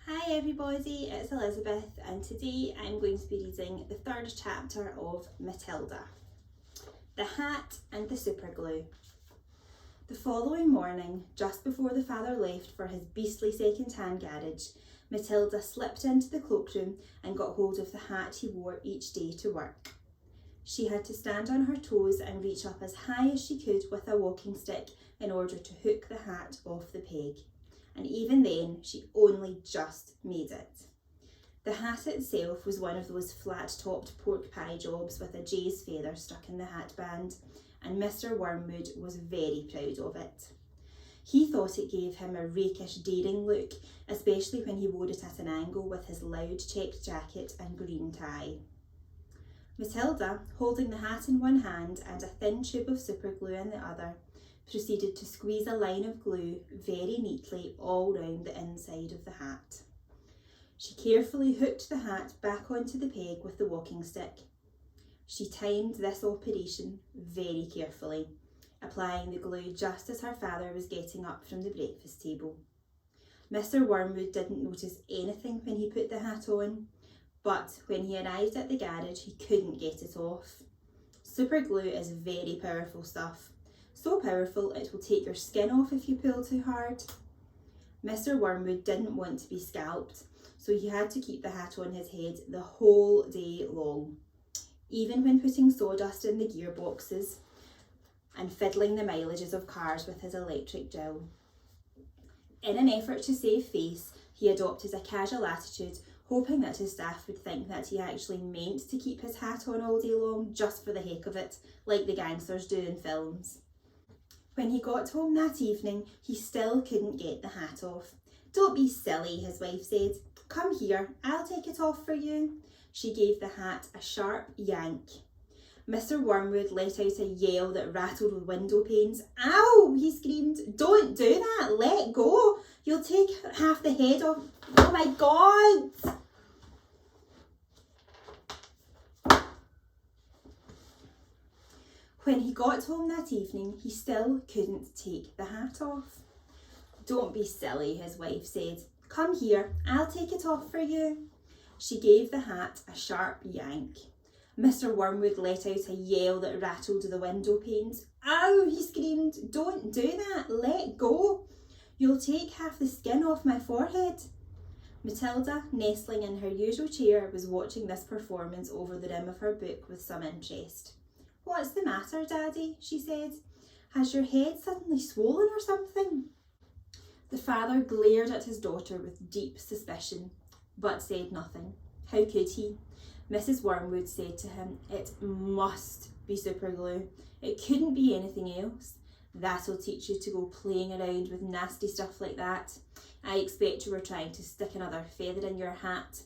Hi everybody, it's Elizabeth and today I'm going to be reading the third chapter of Matilda. The Hat and the Superglue. The following morning, just before the father left for his beastly second-hand garage, Matilda slipped into the cloakroom and got hold of the hat he wore each day to work. She had to stand on her toes and reach up as high as she could with a walking stick in order to hook the hat off the peg. And even then, she only just made it. The hat itself was one of those flat-topped pork pie jobs with a jay's feather stuck in the hat band, and Mr. Wormwood was very proud of it. He thought it gave him a rakish, daring look, especially when he wore it at an angle with his loud checked jacket and green tie. Matilda, holding the hat in one hand and a thin tube of superglue in the other, proceeded to squeeze a line of glue very neatly all round the inside of the hat. She carefully hooked the hat back onto the peg with the walking stick. She timed this operation very carefully, applying the glue just as her father was getting up from the breakfast table. Mr. Wormwood didn't notice anything when he put the hat on, but when he arrived at the garage he couldn't get it off. Superglue is very powerful stuff. So powerful it will take your skin off if you pull too hard. Mr. Wormwood didn't want to be scalped, so he had to keep the hat on his head the whole day long, even when putting sawdust in the gearboxes and fiddling the mileages of cars with his electric drill. In an effort to save face, he adopted a casual attitude, hoping that his staff would think that he actually meant to keep his hat on all day long just for the heck of it, like the gangsters do in films. When he got home that evening, he still couldn't get the hat off. "Don't be silly," his wife said. "Come here, I'll take it off for you." She gave the hat a sharp yank. Mr. Wormwood let out a yell that rattled the window panes. "Ow!" he screamed. "Don't do that, let go. You'll take half the head off." "Oh my God!" When he got home that evening, he still couldn't take the hat off. "Don't be silly," his wife said. "Come here, I'll take it off for you." She gave the hat a sharp yank. Mr. Wormwood let out a yell that rattled the window panes. "Ow!" he screamed. "Don't do that, let go. You'll take half the skin off my forehead." Matilda, nestling in her usual chair, was watching this performance over the rim of her book with some interest. "What's the matter, Daddy?" she said. "Has your head suddenly swollen or something?" The father glared at his daughter with deep suspicion, but said nothing. How could he? Mrs. Wormwood said to him, "It must be superglue. It couldn't be anything else. That'll teach you to go playing around with nasty stuff like that. I expect you were trying to stick another feather in your hat."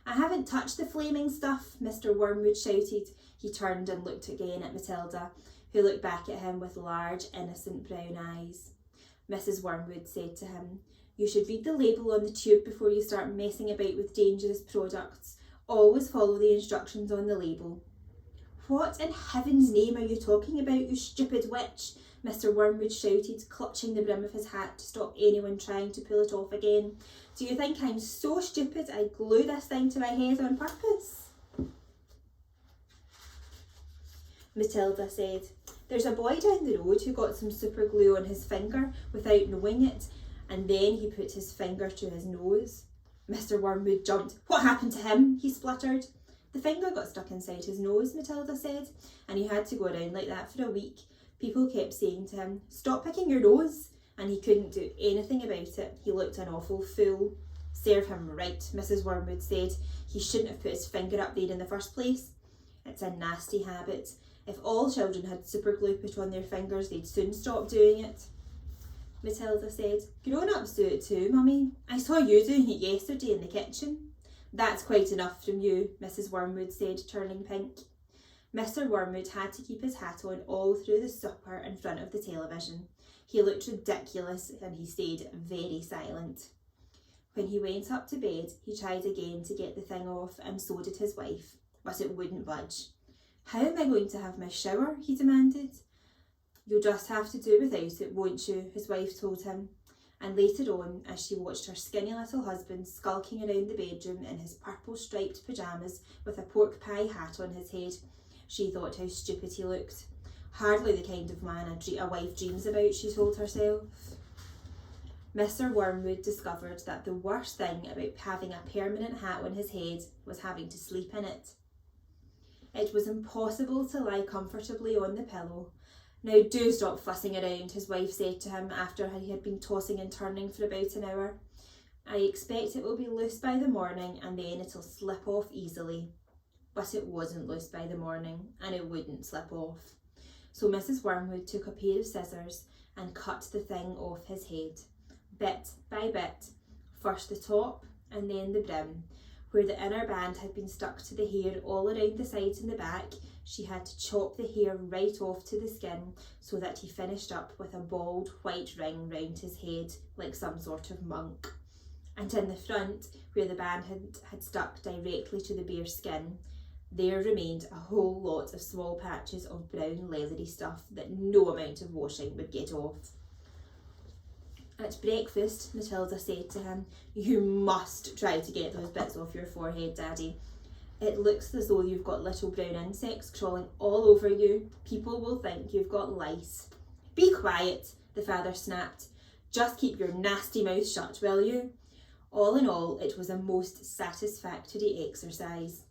"I haven't touched the flaming stuff," Mr. Wormwood shouted. He turned and looked again at Matilda, who looked back at him with large, innocent brown eyes. Mrs. Wormwood said to him, "You should read the label on the tube before you start messing about with dangerous products. Always follow the instructions on the label." "What in heaven's name are you talking about, you stupid witch?" Mr. Wormwood shouted, clutching the brim of his hat to stop anyone trying to pull it off again. "Do you think I'm so stupid I glue this thing to my head on purpose?" Matilda said, "There's a boy down the road who got some super glue on his finger without knowing it, and then he put his finger to his nose." Mr. Wormwood jumped. "What happened to him?" he spluttered. "The finger got stuck inside his nose," Matilda said, "and he had to go around like that for a week. People kept saying to him, 'Stop picking your nose,' and he couldn't do anything about it. He looked an awful fool." "Serve him right," Mrs. Wormwood said. "He shouldn't have put his finger up there in the first place. It's a nasty habit. If all children had superglue put on their fingers, they'd soon stop doing it." Matilda said, "Grown-ups do it too, Mummy. I saw you doing it yesterday in the kitchen." "That's quite enough from you," Mrs. Wormwood said, turning pink. Mr. Wormwood had to keep his hat on all through the supper in front of the television. He looked ridiculous and he stayed very silent. When he went up to bed, he tried again to get the thing off, and so did his wife, but it wouldn't budge. "How am I going to have my shower?" he demanded. "You'll just have to do without it, won't you?" his wife told him. And later on, as she watched her skinny little husband skulking around the bedroom in his purple striped pyjamas with a pork pie hat on his head, she thought how stupid he looked. Hardly the kind of man a wife dreams about, she told herself. Mr. Wormwood discovered that the worst thing about having a permanent hat on his head was having to sleep in it. It was impossible to lie comfortably on the pillow. "Now do stop fussing around," his wife said to him after he had been tossing and turning for about an hour. "I expect it will be loose by the morning and then it'll slip off easily." But it wasn't loose by the morning and it wouldn't slip off. So Mrs. Wormwood took a pair of scissors and cut the thing off his head, bit by bit, first the top and then the brim. Where the inner band had been stuck to the hair all around the sides and the back, she had to chop the hair right off to the skin so that he finished up with a bald white ring round his head like some sort of monk. And in the front, where the band had stuck directly to the bare skin, there remained a whole lot of small patches of brown leathery stuff that no amount of washing would get off. At breakfast, Matilda said to him, "You must try to get those bits off your forehead, Daddy. It looks as though you've got little brown insects crawling all over you. People will think you've got lice." "Be quiet," the father snapped. "Just keep your nasty mouth shut, will you?" All in all, it was a most satisfactory exercise,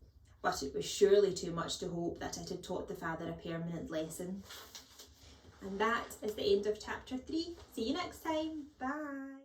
but it was surely too much to hope that it had taught the father a permanent lesson. And that is the end of chapter 3. See you next time. Bye.